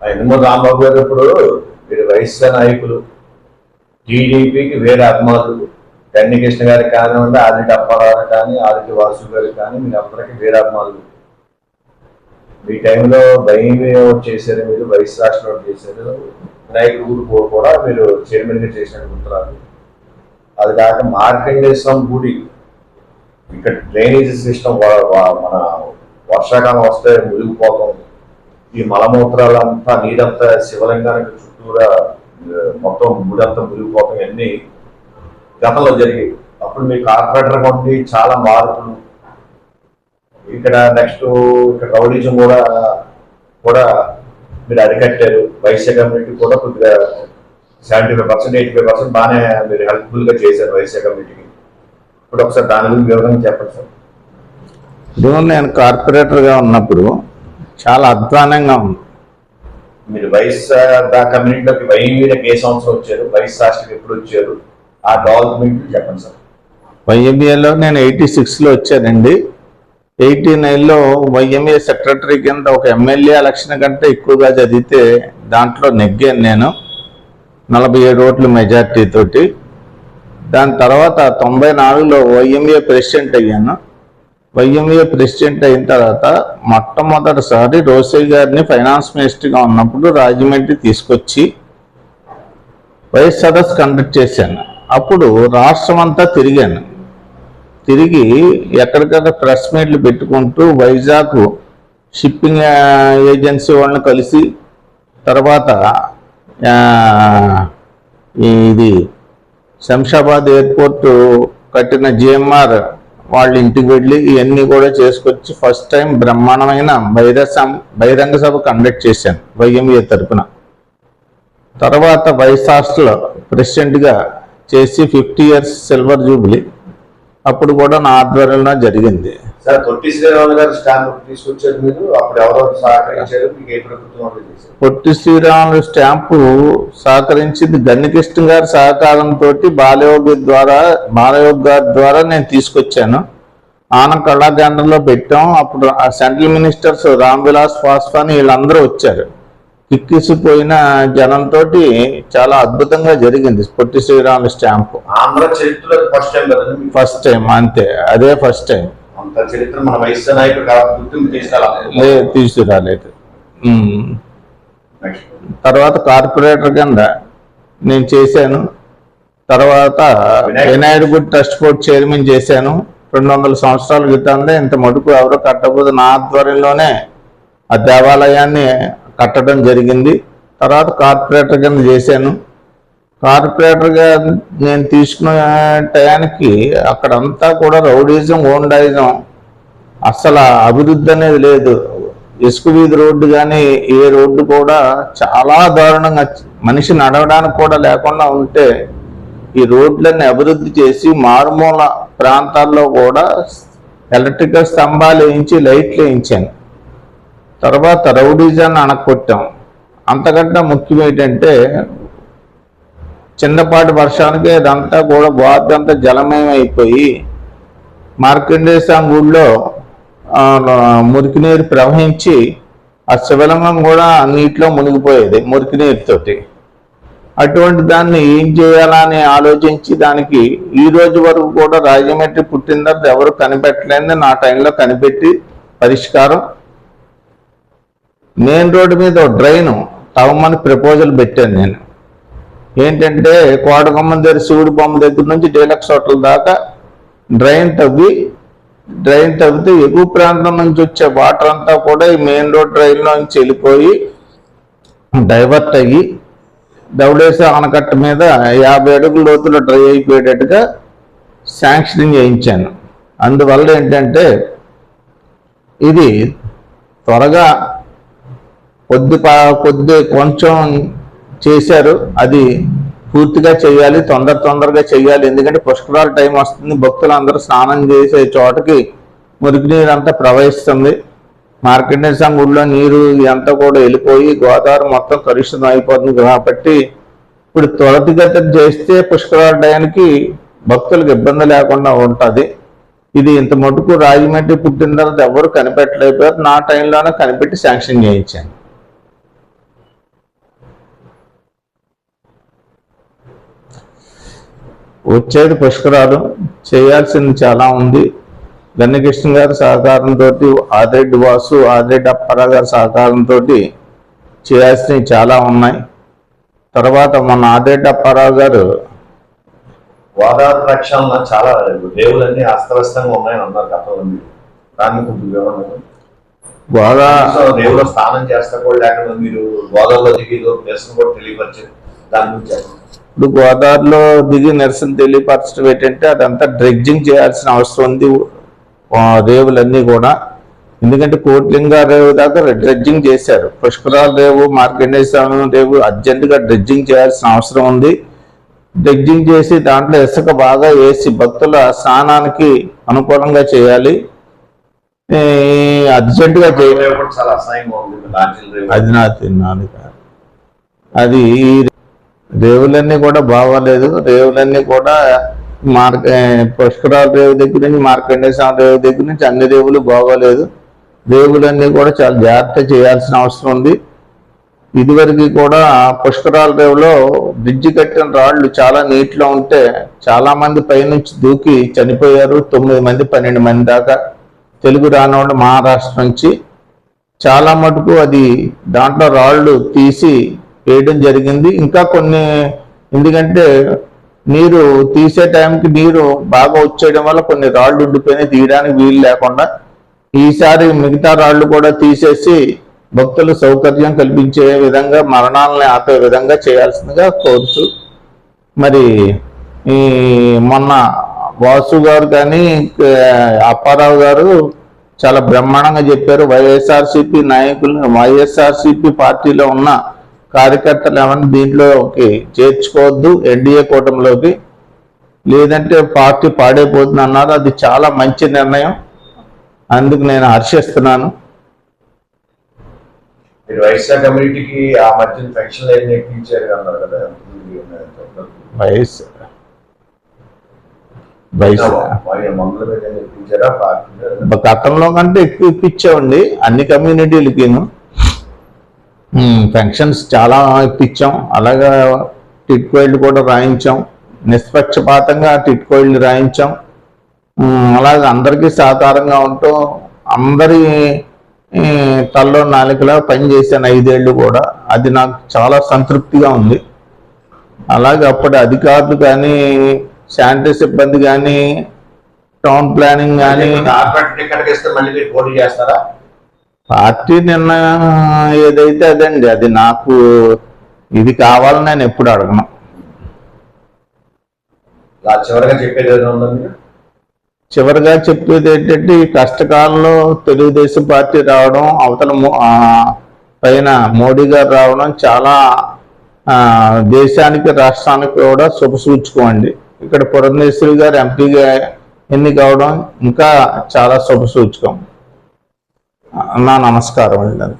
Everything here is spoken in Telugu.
యనమల రాంబాబు గారు ఇప్పుడు మీరు వైఎస్ఆర్ నాయకులు, టీడీపీకి వేరే అభిమానులు, కృష్ణ గారికి కానివ్వండి, ఆదిత్య అప్పారావు కానీ, ఆదిత్య వాసు గారికి కానీ, మీరు అందరికీ వేరే అభిమానులు. మీ టైంలో భయం చేశారు, మీరు వైఎస్ రాష్ట్రంలో చేశారు, నాయకుడు కూడా మీరు చైర్మన్ గా చేసినట్టు గుర్తురాదు. అది కాక మార్కండేశ్వరం గుడి ఇక్కడ డ్రైనేజ్ సిస్టమ్ మన వర్షాకాలం వస్తే మునిగిపోతాం, ఈ మలమూత్రాలంతా నీరంతా శివలింగానికి చుట్టూరా మొత్తం గుడంతా మునిగిపోతాం, ఇవన్నీ గతంలో జరిగాయి. అప్పుడు మీ కార్పొరేటర్గా ఉండి చాలా మార్పులు, ఇక్కడ నెక్స్ట్ ఇక్కడ రౌడీజం కూడా మీరు అరికట్టారు. వైశ్య కమ్యూనిటీ కూడా కొద్దిగా 75% 85% బాగానే మీరు హెల్ప్ఫుల్ గా చేశారు వైశ్య కమ్యూనిటీకి. ఇప్పుడు ఒకసారి దాని గురించి వివరంగా చెప్పండి సార్. ఇప్పుడు నేను కార్పొరేటర్గా ఉన్నప్పుడు చాలా అధ్వానంగా ఉంది. మీరు వైశ్య కమ్యూనిటీలోకి వైన్ మీద ఏ సంవత్సరం వచ్చారు, వైశ్య రాష్ట్రకి ఎప్పుడు వచ్చారు, ఆ డెవలప్మెంట్ చెప్పండి సార్. వైఎంఏలో నేను 86లో వచ్చానండి. 89లో వైఎంఏ సెక్రటరీ కింద ఒక ఎమ్మెల్యే ఎలక్షన్ కంటే ఎక్కువగా చదివితే దాంట్లో నెగ్గాను నేను 47 ఓట్ల మెజార్టీ తోటి. దాని తర్వాత 94లో వైఎంఏ ప్రెసిడెంట్ అయ్యాను. వైఎంఏ ప్రెసిడెంట్ అయిన తర్వాత మొట్టమొదటిసారి రోసయ్య గారిని ఫైనాన్స్ మినిస్టర్గా ఉన్నప్పుడు రాజమండ్రి తీసుకొచ్చి వైఎస్ సదస్సు కండక్ట్ చేశాను. అప్పుడు రాష్ట్రం అంతా తిరిగాను. తిరిగి ఎక్కడికక్కడ ప్రెస్ మీట్లు పెట్టుకుంటూ వైజాగ్ షిప్పింగ్ ఏజెన్సీ వాళ్ళని కలిసి, తర్వాత ఇది శంషాబాద్ ఎయిర్పోర్టు కట్టిన జిఎంఆర్ వాళ్ళ ఇంటికి వెళ్ళి ఇవన్నీ కూడా చేసుకొచ్చి ఫస్ట్ టైం బ్రహ్మాండమైన బహిరంగ సభ కండక్ట్ చేశాను వైఎంఏ తరఫున. తర్వాత వైస్ హాస్టల్ ప్రెసిడెంట్గా చేసి 50 years సిల్వర్ జూబ్లీ అప్పుడు కూడా నా ఆధ్వర్యంలో జరిగింది. సార్ పొట్టి శ్రీరాములు గారు స్టాంప్ తీసుకొచ్చారు మీరు, అప్పుడు ఎవరెవరు సహకరించారు, మీకు ఏ ప్రభుత్వం? పొట్టి శ్రీరాములు స్టాంపు సహకరించింది గన్నికృష్ణ గారి సహకారంతో బాలయోగి గారి ద్వారా నేను తీసుకొచ్చాను. ఆనంద్ కళాకేంద్రంలో పెట్టాం. అప్పుడు ఆ సెంట్రల్ మినిస్టర్స్ రామ్ విలాస్ పాస్వాన్ వీళ్ళందరూ వచ్చారు. కిక్కిసిపోయిన జనంతో చాలా అద్భుతంగా జరిగింది పొట్టి శ్రీరాములు స్టాంపు. ఆంధ్ర చరిత్రలో ఫస్ట్ టైం అంతే, అదే ఫస్ట్ టైం. చరిత్ర మన వైఎస్ఆర్ నాయకుడు తీసుకురాలేదు. తర్వాత కార్పొరేటర్ కింద నేను చేశాను. తర్వాత వినాయకుడి గుడి ట్రస్ట్ బోర్డ్ చైర్మన్ చేశాను. 200 సంవత్సరాల క్రితం ఇంత మటుకు ఎవరో కట్టకపోతే నా ఆధ్వర్యంలోనే ఆ దేవాలయాన్ని కట్టడం జరిగింది. తర్వాత కార్పొరేటర్ కింద చేశాను. కార్పొరేటర్గా నేను తీసుకున్న టయానికి అక్కడంతా కూడా రౌడీజం, గోండాయిజం, అసలు అభివృద్ధి అనేది లేదు. ఇసుక వీధి రోడ్డు కానీ ఏ రోడ్డు కూడా చాలా దారుణంగా, మనిషి నడవడానికి కూడా లేకుండా ఉంటే ఈ రోడ్లన్నీ అభివృద్ధి చేసి మారుమూల ప్రాంతాల్లో కూడా ఎలక్ట్రికల్ స్తంభాలు వేయించి లైట్లు వేయించాను. తర్వాత రౌడీజాన్ని అణక్కొట్టాం. అంతకంటే ముఖ్యం ఏంటంటే చిన్నపాటి వర్షానికి అదంతా కూడా గోదావరి అంతా జలమయం అయిపోయి మార్కండేశ్వరం గుడిలో మురికి నీరు ప్రవహించి ఆ శివలింగం కూడా నీటిలో మునిగిపోయేది మురికి నీరుతోటి. అటువంటి దాన్ని ఏం చేయాలని ఆలోచించి దానికి ఈ రోజు వరకు కూడా రాజమండ్రి పుట్టిన తర్వాత ఎవరు కనిపెట్టలేని నా టైంలో కనిపెట్టి పరిష్కారం. మెయిన్ రోడ్డు మీద డ్రైన్ తవ్వమని ప్రపోజల్ పెట్టాను నేను. ఏంటంటే కోటకొమ్మ దగ్గర శివుడి బొమ్మ దగ్గర నుంచి డీలక్స్ హోటల్ దాకా డ్రైన్ తవ్వితే ఎగువ ప్రాంతం నుంచి వచ్చే వాటర్ అంతా కూడా ఈ మెయిన్ రోడ్ డ్రైన్లో నుంచి వెళ్ళిపోయి డైవర్ట్ అయ్యి దౌడేసి ఆనకట్ట మీద 50 అడుగుల లోతులో డ్రై అయిపోయేటట్టుగా శాంక్షనింగ్ చేయించాను. అందువల్ల ఏంటంటే ఇది త్వరగా కొంచెం చేశారు, అది పూర్తిగా చేయాలి, తొందరగా చేయాలి. ఎందుకంటే పుష్కరాల టైం వస్తుంది, భక్తులు అందరూ స్నానం చేసే చోటకి మురికి నీరు అంతా ప్రవహిస్తుంది. మార్కండేశ్వరం గుడిలో నీరు అంతా కూడా వెళ్ళిపోయి గోదావరి మొత్తం కలుషితం అయిపోతుంది. కాబట్టి ఇప్పుడు త్వరితగతిన చేస్తే పుష్కరాల టైంకి భక్తులకు ఇబ్బంది లేకుండా ఉంటుంది. ఇది ఇంత మటుకు రాజమండ్రి పుట్టిన తర్వాత ఎవరు కనిపెట్టలేకపోయారు. నా టైంలోనే కనిపెట్టి శాంక్షన్ చేయించాను. వచ్చేది పుష్కరాలు, చేయాల్సింది చాలా ఉంది. గన్నకృష్ణ గారి సహకారంతో, ఆదిరెడ్డి వాసు, ఆదిరెడ్డి అప్పారావు గారి సహకారంతో చేయాల్సినవి చాలా ఉన్నాయి. తర్వాత మన ఆదిరెడ్డి అప్పారావు గారు గోదావరి ప్రక్షాళన చాలా రేవులన్నీ అస్తవ్యస్తంగా ఉన్నాయని అన్నారు గతంలో. దాన్ని కొంచెం వివరణ. రేవులో స్నానం చేస్తా కూడా లేకుండా మీరు గోదావరిలో దిగి నిరసన కూడా తెలియపరిచారు. దాని గురించి ఇప్పుడు గోదావరిలో దిగి నిరసన తెలియపరచడం ఏంటంటే అదంతా డ్రెడ్జింగ్ చేయాల్సిన అవసరం ఉంది రేవులన్నీ కూడా. ఎందుకంటే కోట్లింగా రేవు దాకా డ్రెడ్జింగ్ చేశారు. పుష్కరాల రేవు, మార్కండేయ రేవు అర్జెంటుగా డ్రెడ్జింగ్ చేయాల్సిన అవసరం ఉంది. డ్రెడ్జింగ్ చేసి దాంట్లో ఇసుక బాగా వేసి భక్తుల స్నానానికి అనుకూలంగా చేయాలి. అర్జెంటుగా చేయాలి. అది రేవులన్నీ కూడా బాగోలేదు. రేవులన్నీ కూడా పుష్కరాల రేవు దగ్గర నుంచి, మార్కండేయ స్వామి రేవు దగ్గర నుంచి అన్ని రేవులు బాగోలేదు. రేవులన్నీ కూడా చాలా జాగ్రత్త చేయాల్సిన అవసరం ఉంది. ఇదివరకు కూడా పుష్కరాల రేవులో బ్రిడ్జి కట్టిన రాళ్లు చాలా నీటిలో ఉంటే చాలా మంది పైనుంచి దూకి చనిపోయారు. 9 మంది 12 మంది దాకా తెలుగు రానోళ్ళు మహారాష్ట్ర నుంచి. చాలా మటుకు అది దాంట్లో రాళ్ళు తీసి వేయడం జరిగింది. ఇంకా కొన్ని, ఎందుకంటే నీరు తీసే టైంకి నీరు బాగా వచ్చేయడం వల్ల కొన్ని రాళ్ళు ఉండిపోయినాయి, తీయడానికి వీలు లేకుండా. ఈసారి మిగతా రాళ్ళు కూడా తీసేసి భక్తులు సౌకర్యం కల్పించే విధంగా, మరణాలని ఆపే విధంగా చేయాల్సిందిగా కోరుతూ, మరి ఈ మొన్న వాసు గారు కానీ అప్పారావు గారు చాలా బ్రహ్మాండంగా చెప్పారు. వైఎస్ఆర్సీపీ నాయకులు, వైఎస్ఆర్సీపీ పార్టీలో ఉన్న కార్యకర్తలు ఏమన్నా దీంట్లోకి చేర్చుకోవద్దు, ఎన్డీఏ కూటమిలోకి, లేదంటే పార్టీ పాడైపోతుంది అన్నారు. అది చాలా మంచి నిర్ణయం, అందుకు నేను హర్షిస్తున్నాను. మీరు వైశ్య కమ్యూనిటీకి ఆ మధ్య పెన్షన్ ఎక్కించారు అన్నారు కదా, గతంలో కంటే ఎక్కువ ఇప్పించామండి అన్ని కమ్యూనిటీలకి. పెన్షన్స్ చాలా ఇప్పించాం. అలాగా టిట్కోయిళ్ళు కూడా రాయించాం, నిష్పక్షపాతంగా టిట్కోయిళ్ళు రాయించాం. అలాగే అందరికీ సహకారంగా ఉంటూ అందరి తల్లో నాలుకలా పనిచేశాను 5 ఏళ్ళు కూడా. అది నాకు చాలా సంతృప్తిగా ఉంది. అలాగే అప్పటి అధికారులు కానీ, శానిటరీ సిబ్బంది కానీ, టౌన్ ప్లానింగ్ కానీ, పార్టీ నిర్ణయం ఏదైతే అదండి, అది నాకు ఇది కావాలని నేను ఎప్పుడు అడగను. చివరిగా చెప్పేది ఏంటంటే, ఈ కష్టకాలంలో తెలుగుదేశం పార్టీ రావడం, అవతల పైన మోడీ గారు రావడం చాలా దేశానికి, రాష్ట్రానికి కూడా శుభసూచకం. ఇక్కడ పురంధేశ్వరి గారు ఎంపీగా ఎన్నికవడం ఇంకా చాలా శుభసూచకం. నా నమస్కారం అండి.